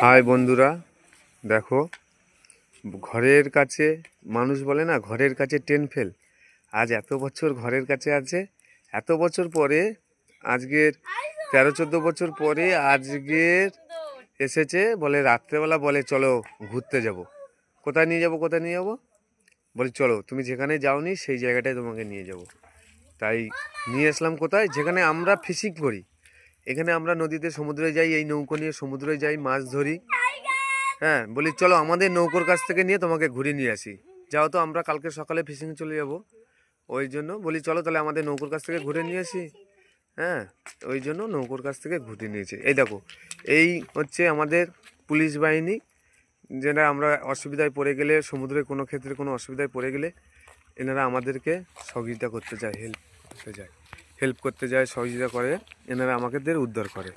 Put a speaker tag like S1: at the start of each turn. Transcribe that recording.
S1: High বন্ধুরা, দেখো ঘরের কাছে মানুষ বলে না, ঘরের কাছে ট্রেন ফেল। আজ এত বছর ঘরের কাছে আছে, এত বছর পরে আজকের 13-14 বছর পরে আজকের এসেছে। বলে রাত্রেবেলা বলে চলো ঘুরতে যাব। কোথায় নিয়ে যাব, কোথায় নিয়ে যাব? বলি চলো, তুমি যেখানে যাওনি সেই জায়গাটায় তোমাকে নিয়ে যাব। তাই নিয়ে আসলাম কোথায়, যেখানে আমরা ফিশিং করি। এখানে আমরা নদীতে সমুদ্রে যাই, এই নৌকো নিয়ে সমুদ্রে যাই, মাছ ধরি। হ্যাঁ, বলি চলো আমাদের নৌকোর কাছ থেকে নিয়ে তোমাকে ঘুরে নিয়ে আসি। যাও তো, আমরা কালকে সকালে ফিশিং চলে যাব। ওই জন্য বলি চলো তাহলে আমাদের নৌকোর কাছ থেকে ঘুরে নিয়ে আসি। হ্যাঁ, ওই জন্য নৌকোর কাছ থেকে ঘুরে নিয়েছি। এই দেখো, এই হচ্ছে আমাদের পুলিশ বাহিনী, যেটা আমরা অসুবিধায় পড়ে গেলে, সমুদ্রে কোনো ক্ষেত্রে কোনো অসুবিধায় পড়ে গেলে এনারা আমাদেরকে সহযোগিতা করতে যায়, হেল্প করতে যায়, সহযোগিতা করে। এনারা আমাদের উদ্ধার করে।